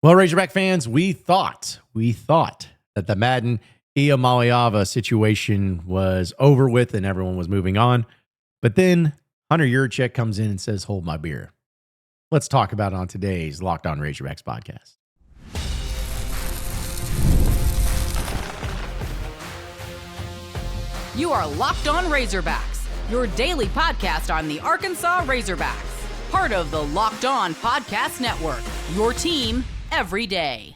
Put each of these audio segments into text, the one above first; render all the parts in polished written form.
Well, Razorback fans, we thought that the Madden Iamaleava situation was over with and everyone was moving on. But then Hunter Yurachek comes in and says, hold my beer. Let's talk about it on today's Locked On Razorbacks podcast. You are Locked On Razorbacks, your daily podcast on the Arkansas Razorbacks. Part of the Locked On Podcast Network, your team every day.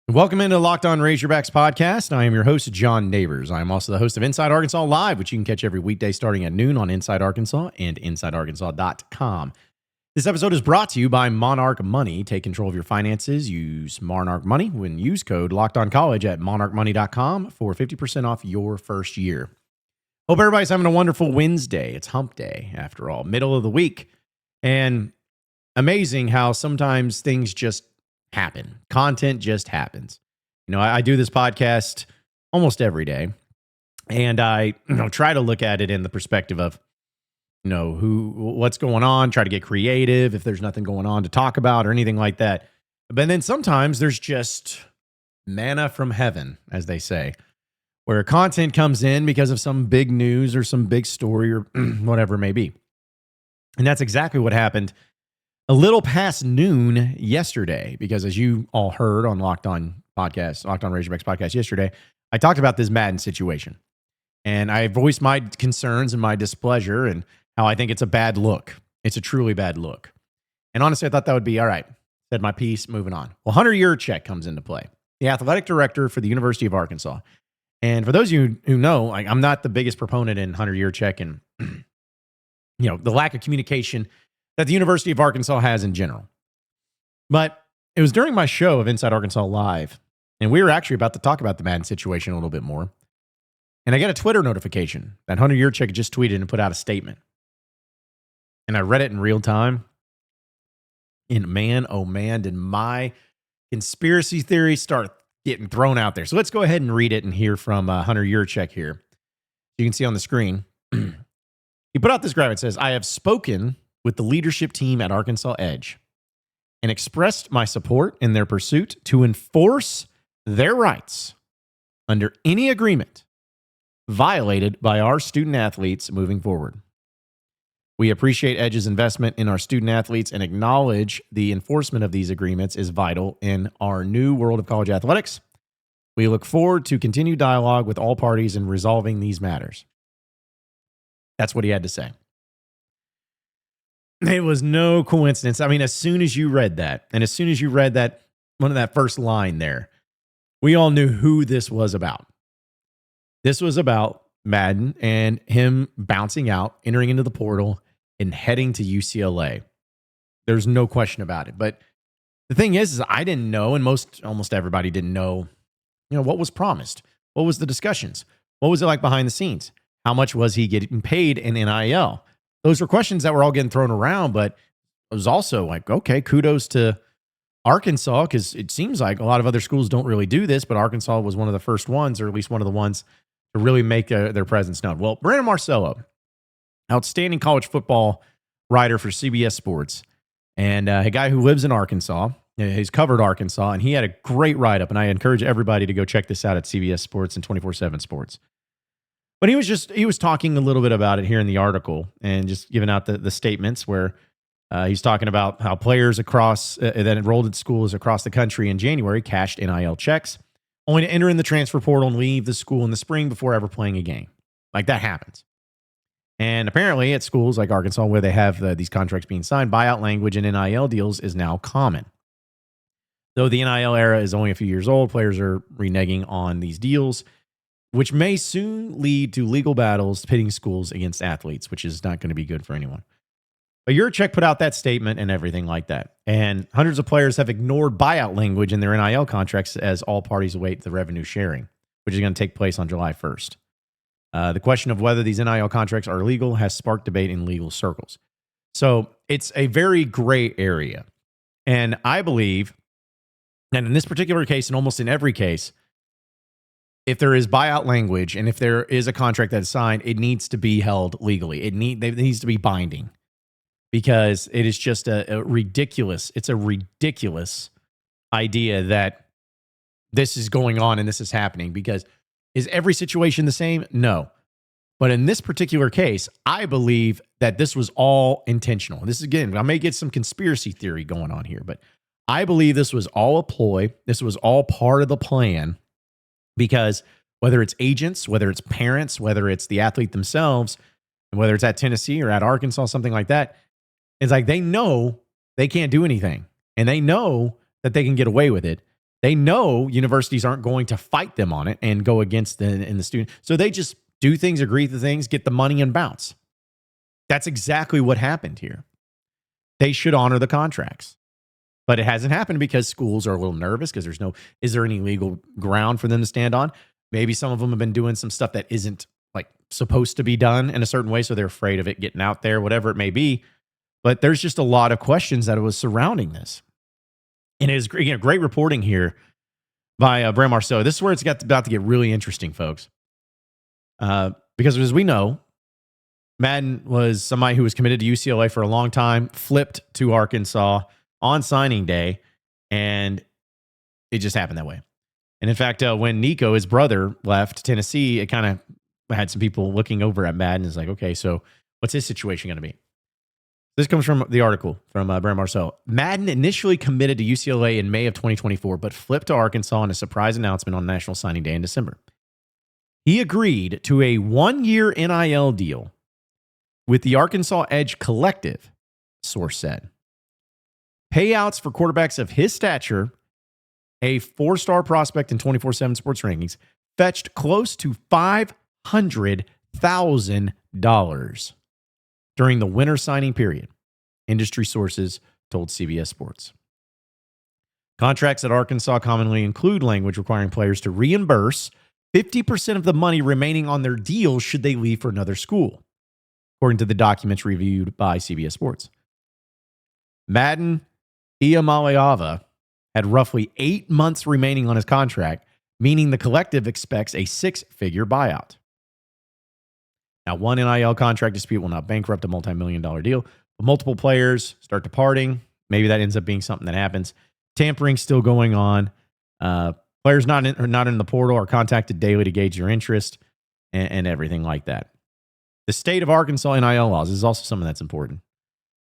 Welcome into Locked On Razorbacks podcast. I am your host, John Nabors. I am also the host of Inside Arkansas Live, which you can catch every weekday starting at noon on Inside Arkansas and InsideArkansas.com. This episode is brought to you by Monarch Money. Take control of your finances. Use Monarch Money when use code LOCKEDONCollege at monarchmoney.com for 50% off your first year. Hope everybody's having a wonderful Wednesday. It's hump day, after all, middle of the week. And amazing how sometimes things just happen. Content just happens. You know, I do this podcast almost every day, and I try to look at it in the perspective of, what's going on, try to get creative if there's nothing going on to talk about or anything like that. But then sometimes there's just manna from heaven, as they say, where content comes in because of some big news or some big story or whatever it may be. And that's exactly what happened a little past noon yesterday, because as you all heard on Locked On Razorbacks podcast yesterday, I talked about this Madden situation. And I voiced my concerns and my displeasure and how I think it's a bad look. It's a truly bad look. And honestly, I thought that would be all right. Said my piece, moving on. Well, Hunter Yurachek comes into play, the athletic director for the University of Arkansas. And for those of you who know, I'm not the biggest proponent in Hunter Yurachek and the lack of communication that the University of Arkansas has in general. But it was during my show of Inside Arkansas Live, and we were actually about to talk about the Madden situation a little bit more. And I get a Twitter notification that Hunter Yurachek just tweeted and put out a statement. And I read it in real time. And man, oh man, did my conspiracy theories start getting thrown out there. So let's go ahead and read it and hear from Hunter Yurachek here. You can see on the screen. He put out this graphic. It says, I have spoken with the leadership team at Arkansas Edge and expressed my support in their pursuit to enforce their rights under any agreement violated by our student athletes moving forward. We appreciate Edge's investment in our student athletes and acknowledge the enforcement of these agreements is vital in our new world of college athletics. We look forward to continued dialogue with all parties in resolving these matters. That's what he had to say. It was no coincidence. I mean, as soon as you read that, and as soon as you read that, one of that first line there, we all knew who this was about. This was about Madden and him bouncing out, entering into the portal, and heading to UCLA. There's no question about it. But the thing is I didn't know, and almost everybody didn't know, what was promised. What was the discussions? What was it like behind the scenes? How much was he getting paid in NIL? Those were questions that were all getting thrown around, but it was also like, okay, kudos to Arkansas, because it seems like a lot of other schools don't really do this, but Arkansas was one of the first ones, or at least one of the ones, to really make their presence known. Well, Brandon Marcello, outstanding college football writer for CBS Sports, and a guy who lives in Arkansas. He's covered Arkansas, and he had a great write-up, and I encourage everybody to go check this out at CBS Sports and 24/7 Sports. But he was talking a little bit about it here in the article and just giving out the statements where he's talking about how players across that enrolled at schools across the country in January cashed NIL checks, only to enter in the transfer portal and leave the school in the spring before ever playing a game. Like, that happens. And apparently at schools like Arkansas, where they have these contracts being signed, buyout language in NIL deals is now common. Though the NIL era is only a few years old, players are reneging on these deals, which may soon lead to legal battles pitting schools against athletes, which is not going to be good for anyone. But Yurachek put out that statement and everything like that. And hundreds of players have ignored buyout language in their NIL contracts as all parties await the revenue sharing, which is going to take place on July 1st. The question of whether these NIL contracts are legal has sparked debate in legal circles. So it's a very gray area. And I believe, and in this particular case, and almost in every case, if there is buyout language and if there is a contract that is signed, it needs to be held legally. It needs to be binding. because it is just a ridiculous idea that this is going on and this is happening. Because is every situation the same? No. But in this particular case, I believe that this was all intentional. This is, again, I may get some conspiracy theory going on here, but I believe this was all a ploy. This was all part of the plan, because whether it's agents, whether it's parents, whether it's the athlete themselves, and whether it's at Tennessee or at Arkansas, something like that, it's like they know they can't do anything, and they know that they can get away with it. They know universities aren't going to fight them on it and go against the student. So they just do things, agree to things, get the money, and bounce. That's exactly what happened here. They should honor the contracts. But it hasn't happened because schools are a little nervous because is there any legal ground for them to stand on? Maybe some of them have been doing some stuff that isn't like supposed to be done in a certain way, so they're afraid of it getting out there, whatever it may be. But there's just a lot of questions that was surrounding this. And it is, again, great reporting here by Brand Marceau. This is where it's about to get really interesting, folks. Because as we know, Madden was somebody who was committed to UCLA for a long time, flipped to Arkansas on signing day, and it just happened that way. And in fact, when Nico, his brother, left Tennessee, it kind of had some people looking over at Madden. It's like, okay, so what's his situation going to be? This comes from the article from Brand Marceau. Madden initially committed to UCLA in May of 2024, but flipped to Arkansas in a surprise announcement on National Signing Day in December. He agreed to a 1-year NIL deal with the Arkansas Edge Collective, source said. Payouts for quarterbacks of his stature, a 4-star prospect in 24/7 Sports rankings, fetched close to $500,000 during the winter signing period, industry sources told CBS Sports. Contracts at Arkansas commonly include language requiring players to reimburse 50% of the money remaining on their deal should they leave for another school, according to the documents reviewed by CBS Sports. Madden Iamaleava had roughly 8 months remaining on his contract, meaning the collective expects a 6-figure buyout. Now, one NIL contract dispute will not bankrupt a multi-million-dollar deal, but multiple players start departing. Maybe that ends up being something that happens. Tampering still going on. Players not in the portal are contacted daily to gauge their interest and everything like that. The state of Arkansas NIL laws, this is also something that's important,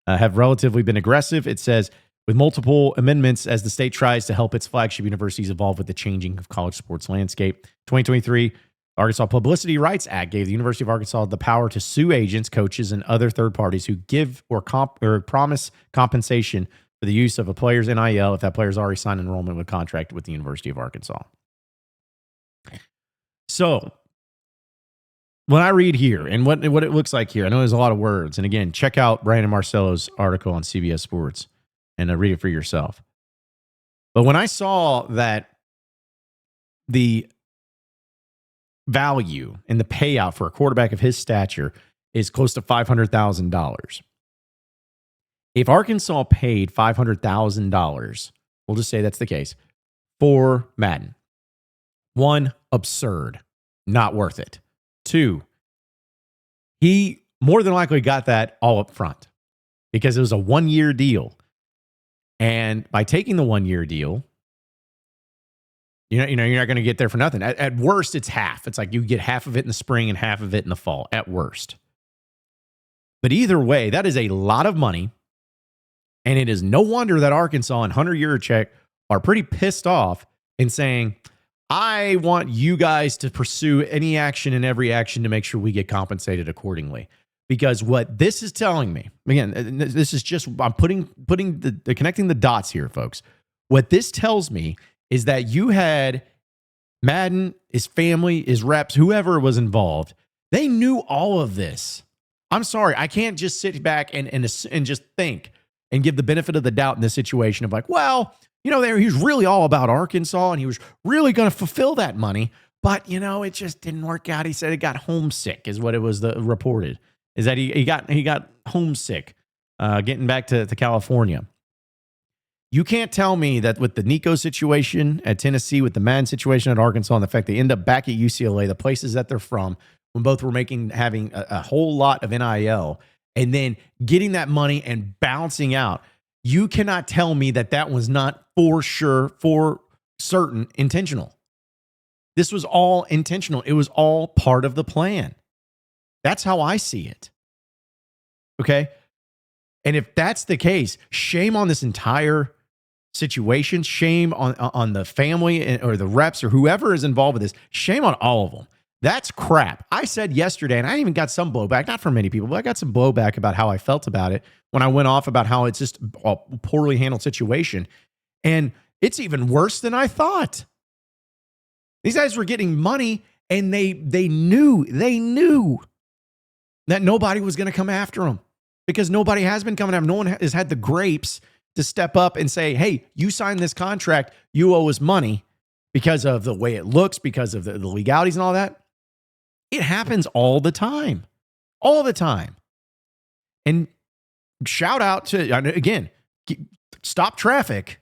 have relatively been aggressive. It says, with multiple amendments as the state tries to help its flagship universities evolve with the changing of college sports landscape. 2023 Arkansas Publicity Rights Act gave the University of Arkansas the power to sue agents, coaches, and other third parties who give or promise compensation for the use of a player's NIL if that player's already signed an enrollment with contract with the University of Arkansas. So, when I read here and what it looks like here, I know there's a lot of words. And again, check out Brandon Marcello's article on CBS Sports and read it for yourself. But when I saw that the value and the payout for a quarterback of his stature is close to $500,000. If Arkansas paid $500,000, we'll just say that's the case, for Madden. 1, absurd. Not worth it. 2, he more than likely got that all up front because it was a 1-year deal. And by taking the 1-year deal, you're not going to get there for nothing. At worst, it's half. It's like you get half of it in the spring and half of it in the fall, at worst. But either way, that is a lot of money. And it is no wonder that Arkansas and Hunter Yurachek are pretty pissed off and saying, I want you guys to pursue any action and every action to make sure we get compensated accordingly. Because what this is telling me, again, this is just, I'm putting connecting the dots here, folks. What this tells me is that you had Madden, his family, his reps, whoever was involved, they knew all of this. I'm sorry, I can't just sit back and just think and give the benefit of the doubt in this situation of like, well, he was really all about Arkansas and he was really going to fulfill that money, but it just didn't work out. He said it got homesick, is what it was reported. Is that he got homesick getting back to California. You can't tell me that with the Nico situation at Tennessee, with the Madden situation at Arkansas, and the fact they end up back at UCLA, the places that they're from, when both were having a whole lot of NIL, and then getting that money and bouncing out. You cannot tell me that that was not for sure, for certain, intentional. This was all intentional. It was all part of the plan. That's how I see it. Okay? And if that's the case, shame on this entire situation. Shame on the family or the reps or whoever is involved with this. Shame on all of them. That's crap. I said yesterday, and I even got some blowback, not from many people, but I got some blowback about how I felt about it when I went off about how it's just a poorly handled situation. And it's even worse than I thought. These guys were getting money, and they knew that nobody was going to come after them because nobody has been coming after them. No one has had the grapes to step up and say, hey, you signed this contract, you owe us money because of the way it looks, because of the legalities and all that. It happens all the time. All the time. And shout out to, again, stop traffic,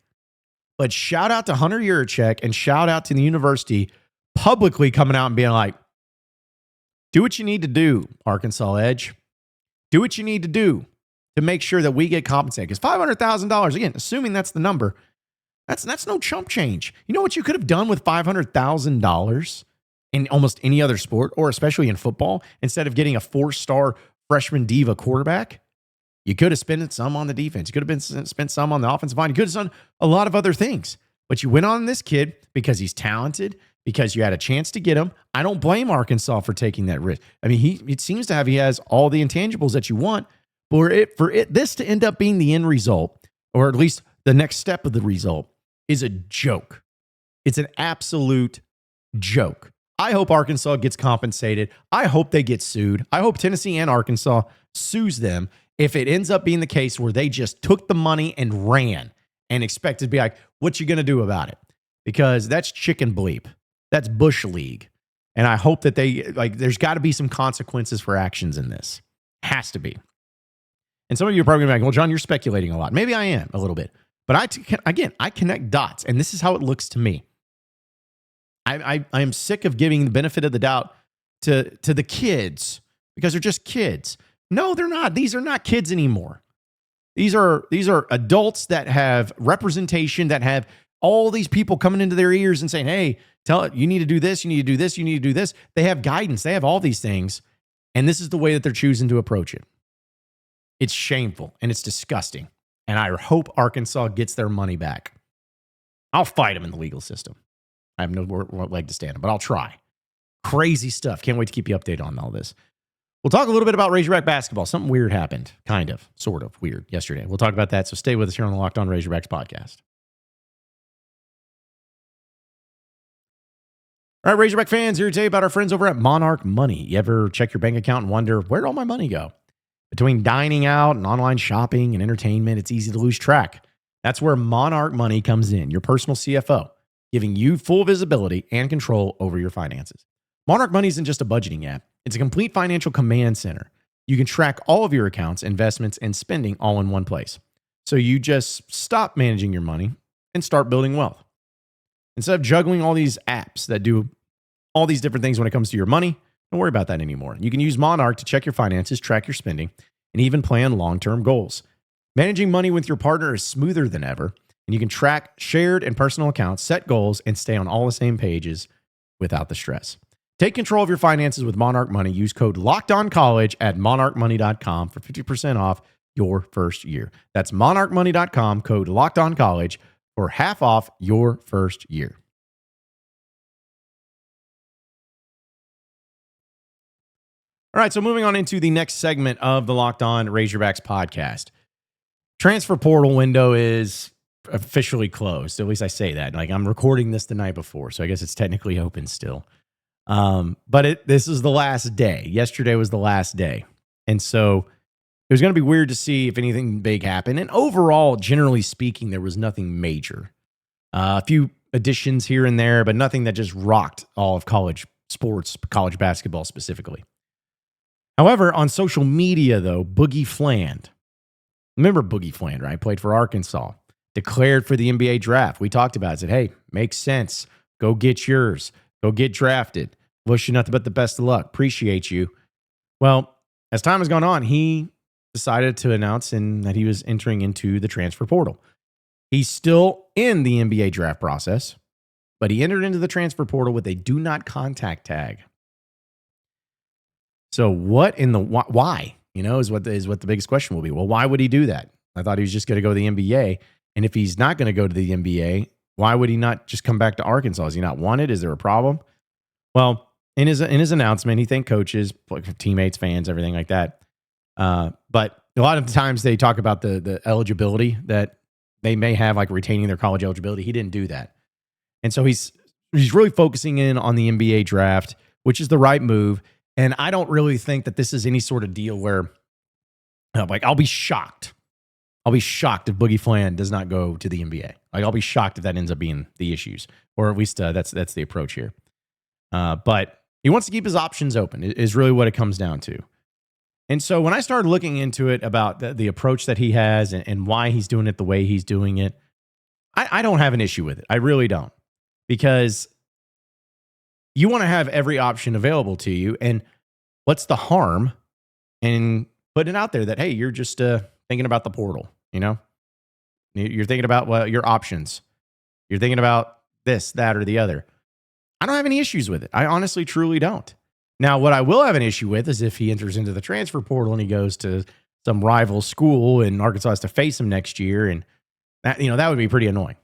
but shout out to Hunter Yurachek and shout out to the university publicly coming out and being like, do what you need to do, Arkansas Edge. Do what you need to do to make sure that we get compensated. Because $500,000, again, assuming that's the number, that's no chump change. You know what you could have done with $500,000 in almost any other sport, or especially in football, instead of getting a 4-star freshman diva quarterback? You could have spent some on the defense. You could have spent some on the offensive line. You could have done a lot of other things. But you went on this kid because he's talented, because you had a chance to get him. I don't blame Arkansas for taking that risk. I mean, it seems to have, he has all the intangibles that you want. But this to end up being the end result, or at least the next step of the result, is a joke. It's an absolute joke. I hope Arkansas gets compensated. I hope they get sued. I hope Tennessee and Arkansas sues them if it ends up being the case where they just took the money and ran and expected to be like, what you going to do about it? Because that's chicken bleep. That's Bush League. And I hope that there's got to be some consequences for actions in this. Has to be. And some of you are probably going to be like, well, John, you're speculating a lot. Maybe I am a little bit. But I connect dots, and this is how it looks to me. I am sick of giving the benefit of the doubt to the kids because they're just kids. No, they're not. These are not kids anymore. These are adults that have representation, that have all these people coming into their ears and saying, hey, you need to do this, you need to do this, you need to do this. They have guidance. They have all these things. And this is the way that they're choosing to approach it. It's shameful and it's disgusting. And I hope Arkansas gets their money back. I'll fight them in the legal system. I have no leg to stand on, but I'll try. Crazy stuff. Can't wait to keep you updated on all this. We'll talk a little bit about Razorback basketball. Something weird happened. Kind of. Sort of weird yesterday. We'll talk about that. So stay with us here on the Locked On Razorbacks podcast. All right, Razorback fans, here to tell you about our friends over at Monarch Money. You ever check your bank account and wonder, where'd all my money go? Between dining out and online shopping and entertainment, it's easy to lose track. That's where Monarch Money comes in, your personal CFO, giving you full visibility and control over your finances. Monarch Money isn't just a budgeting app. It's a complete financial command center. You can track all of your accounts, investments, and spending all in one place. So you just stop managing your money and start building wealth. Instead of juggling all these apps that do all these different things when it comes to your money, don't worry about that anymore. You can use Monarch to check your finances, track your spending, and even plan long-term goals. Managing money with your partner is smoother than ever, and you can track shared and personal accounts, set goals, and stay on all the same pages without the stress. Take control of your finances with Monarch Money. Use code LOCKEDONCollege at monarchmoney.com for 50% off your first year. That's monarchmoney.com, code LOCKEDONCollege for half off your first year. All right, so moving on into the next segment of the Locked On Razorbacks podcast. Transfer portal window is officially closed. At least I say that. Like, I'm recording this the night before, so I guess it's technically open still. But this is the last day. Yesterday was the last day. And so it was going to be weird to see if anything big happened. And overall, generally speaking, there was nothing major. A few additions here and there, but nothing that just rocked all of college sports, college basketball specifically. However, on social media, though, Boogie Fland, remember Boogie Fland, right? Played for Arkansas, declared for the NBA draft. We talked about it. Said, hey, makes sense. Go get yours. Go get drafted. Wish you nothing but the best of luck. Appreciate you. Well, as time has gone on, he decided to announce that he was entering into the transfer portal. He's still in the NBA draft process, but he entered into the transfer portal with a do not contact tag. So what in the why? Is what the biggest question will be. Well, why would he do that? I thought he was just going to go to the NBA. And if he's not going to go to the NBA, why would he not just come back to Arkansas? Is he not wanted? Is there a problem? Well, in his announcement, he thanked coaches, teammates, fans, everything like that. But a lot of the times they talk about the eligibility that they may have, like retaining their college eligibility. He didn't do that. And so he's really focusing in on the NBA draft, which is the right move. And I don't really think that this is any sort of deal where, I'll be shocked. I'll be shocked if Boogie Fland does not go to the NBA. I'll be shocked if that ends up being the issues, or at least that's the approach here. But he wants to keep his options open is really what it comes down to. And so when I started looking into it about the approach that he has and why he's doing it the way he's doing it, I don't have an issue with it. I really don't. Because you want to have every option available to you. And what's the harm in putting it out there that, hey, you're just thinking about the portal, You're thinking about your options. You're thinking about this, that, or the other. I don't have any issues with it. I honestly, truly don't. Now, what I will have an issue with is if he enters into the transfer portal and he goes to some rival school and Arkansas has to face him next year. And that, that would be pretty annoying.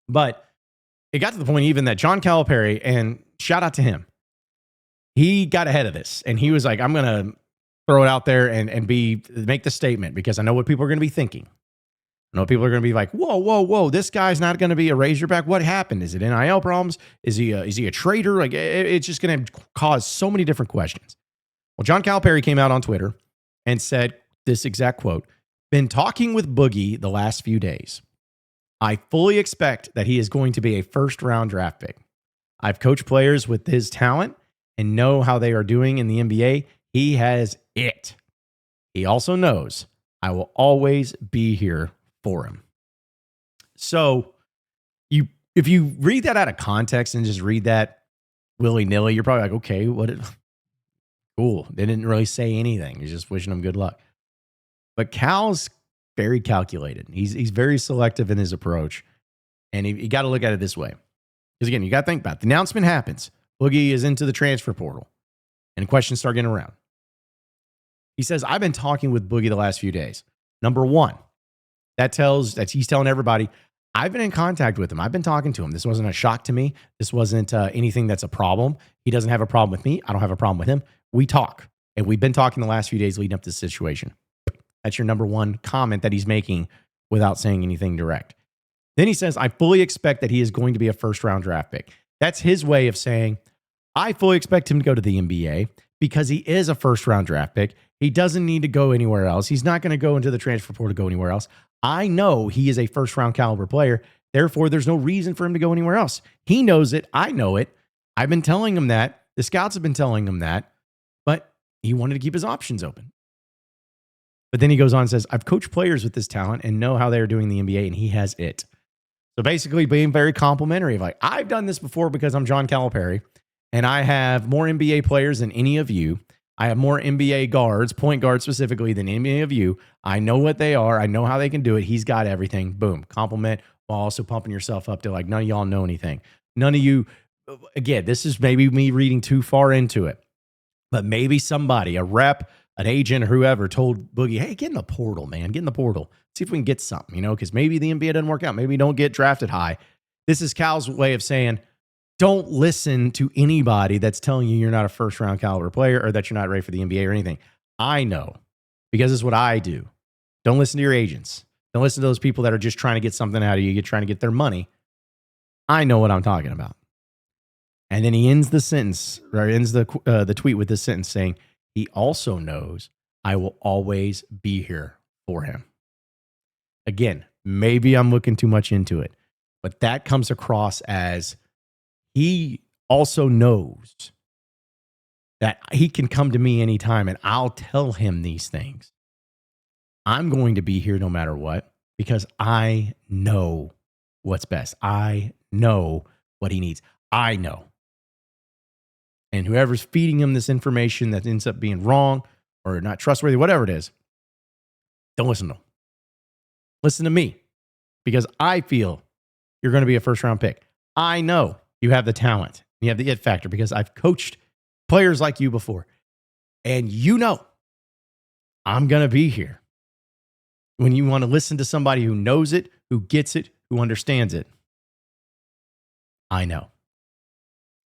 But it got to the point even that John Calipari, and shout out to him, he got ahead of this and he was like, I'm going to throw it out there and make the statement because I know what people are going to be thinking. I know people are going to be like, whoa, this guy's not going to be a Razorback. What happened? Is it NIL problems? Is he a traitor? Like, it's just going to cause so many different questions. Well, John Calipari came out on Twitter and said this exact quote: "Been talking with Boogie the last few days. I fully expect that he is going to be a first-round draft pick. I've coached players with his talent and know how they are doing in the NBA. He has it. He also knows I will always be here for him." So if you read that out of context and just read that willy-nilly, you're probably like, okay, cool. They didn't really say anything. You're just wishing him good luck. But Cal's very calculated. He's very selective in his approach. And you got to look at it this way. Because again, you got to think about it. The announcement happens. Boogie is into the transfer portal. And questions start getting around. He says, I've been talking with Boogie the last few days. Number one, that he's telling everybody, I've been in contact with him. I've been talking to him. This wasn't a shock to me. This wasn't anything that's a problem. He doesn't have a problem with me. I don't have a problem with him. We talk. And we've been talking the last few days leading up to this situation. That's your number one comment that he's making without saying anything direct. Then he says, I fully expect that he is going to be a first-round draft pick. That's his way of saying, I fully expect him to go to the NBA because he is a first-round draft pick. He doesn't need to go anywhere else. He's not going to go into the transfer portal to go anywhere else. I know he is a first-round caliber player. Therefore, there's no reason for him to go anywhere else. He knows it. I know it. I've been telling him that. The scouts have been telling him that. But he wanted to keep his options open. But then he goes on and says, I've coached players with this talent and know how they're doing the NBA, and he has it. So basically being very complimentary of like, I've done this before because I'm John Calipari, and I have more NBA players than any of you. I have more NBA guards, point guards specifically, than any of you. I know what they are. I know how they can do it. He's got everything. Boom. Compliment while also pumping yourself up to like, none of y'all know anything. None of you, again, this is maybe me reading too far into it, but maybe somebody, a rep, an agent, or whoever told Boogie, hey, get in the portal, man. Get in the portal. See if we can get something, because maybe the NBA doesn't work out. Maybe we don't get drafted high. This is Cal's way of saying, don't listen to anybody that's telling you you're not a first-round caliber player or that you're not ready for the NBA or anything. I know, because it's what I do. Don't listen to your agents. Don't listen to those people that are just trying to get something out of you. You're trying to get their money. I know what I'm talking about. And then he ends the sentence, or ends the tweet with this sentence saying, he also knows I will always be here for him. Again, maybe I'm looking too much into it, but that comes across as he also knows that he can come to me anytime and I'll tell him these things. I'm going to be here no matter what because I know what's best. I know what he needs. I know. And whoever's feeding him this information that ends up being wrong or not trustworthy, whatever it is, Don't listen to them. Listen to me, because I feel you're going to be a first-round pick. I know you have the talent. You have the it factor because I've coached players like you before. And you know I'm going to be here when you want to listen to somebody who knows it, who gets it, who understands it. I know.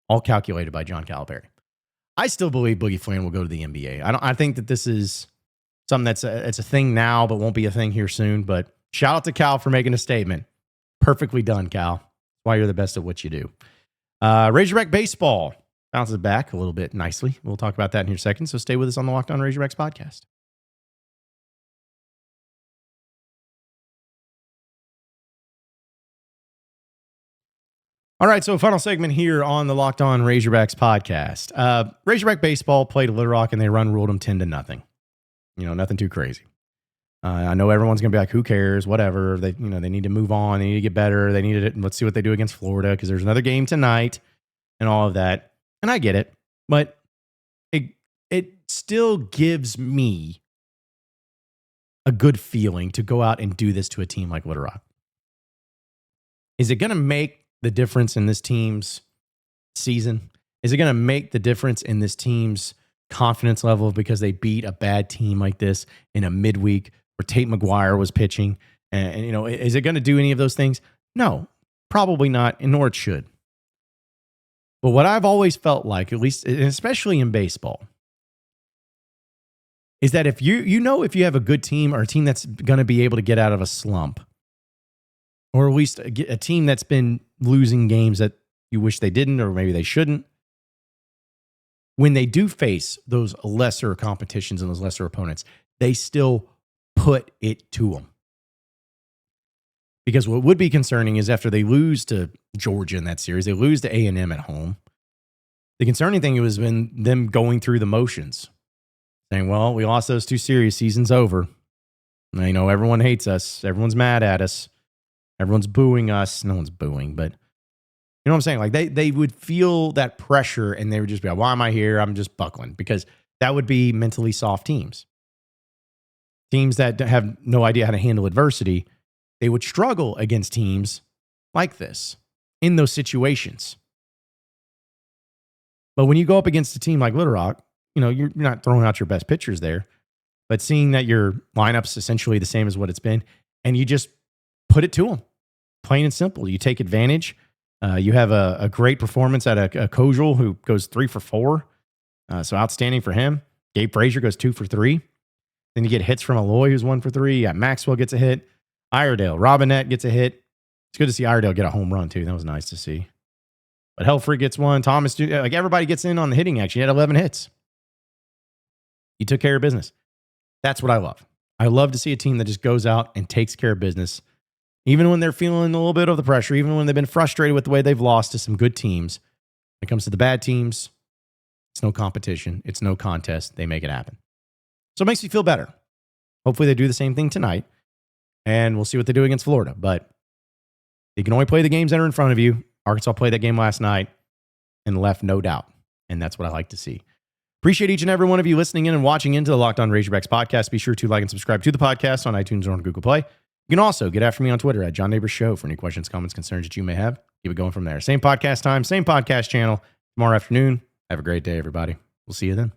All calculated by John Calipari. I still believe Boogie Fland will go to the NBA. I think that this is something that's it's a thing now, but won't be a thing here soon. But shout out to Cal for making a statement. Perfectly done, Cal. That's why you're the best at what you do. Razorback baseball bounces back a little bit nicely. We'll talk about that in here a second. So stay with us on the Locked On Razorbacks podcast. All right, so final segment here on the Locked On Razorbacks podcast. Razorback baseball played Little Rock and they ruled them 10-0. Nothing too crazy. I know everyone's going to be like, who cares, whatever. They need to move on. They need to get better. They need to, let's see what they do against Florida because there's another game tonight and all of that. And I get it, but it still gives me a good feeling to go out and do this to a team like Little Rock. Is it going to make the difference in this team's season? Is it going to make the difference in this team's confidence level because they beat a bad team like this in a midweek where Tate McGuire was pitching? And is it going to do any of those things? No, probably not, and nor it should. But what I've always felt like, at least, and especially in baseball, is that if if you have a good team or a team that's going to be able to get out of a slump, or at least a team that's been losing games that you wish they didn't, or maybe they shouldn't, when they do face those lesser competitions and those lesser opponents, they still put it to them. Because what would be concerning is after they lose to Georgia in that series, they lose to A&M at home. The concerning thing was been them going through the motions, saying, well, we lost those 2 series, season's over. Now, everyone hates us. Everyone's mad at us. Everyone's booing us. No one's booing, but you know what I'm saying? Like they would feel that pressure and they would just be like, why am I here? I'm just buckling, because that would be mentally soft teams. Teams that have no idea how to handle adversity. They would struggle against teams like this in those situations. But when you go up against a team like Little Rock, you're not throwing out your best pitchers there, but seeing that your lineup's essentially the same as what it's been, and you just put it to them, plain and simple. You take advantage. You have a great performance at a Kojal who goes 3 for 4. So outstanding for him. Gabe Frazier goes 2 for 3. Then you get hits from Aloy, who's 1 for 3. Yeah, Maxwell gets a hit. Iredale, Robinette gets a hit. It's good to see Iredale get a home run, too. That was nice to see. But Helfrey gets one. Thomas, like everybody gets in on the hitting action. He had 11 hits. He took care of business. That's what I love. I love to see a team that just goes out and takes care of business, even when they're feeling a little bit of the pressure, even when they've been frustrated with the way they've lost to some good teams. When it comes to the bad teams, it's no competition. It's no contest. They make it happen. So it makes me feel better. Hopefully they do the same thing tonight, and we'll see what they do against Florida. But you can only play the games that are in front of you. Arkansas played that game last night and left no doubt, and that's what I like to see. Appreciate each and every one of you listening in and watching into the Locked On Razorbacks podcast. Be sure to like and subscribe to the podcast on iTunes or on Google Play. You can also get after me on Twitter at John Nabors Show for any questions, comments, concerns that you may have. Keep it going from there. Same podcast time, same podcast channel tomorrow afternoon. Have a great day, everybody. We'll see you then.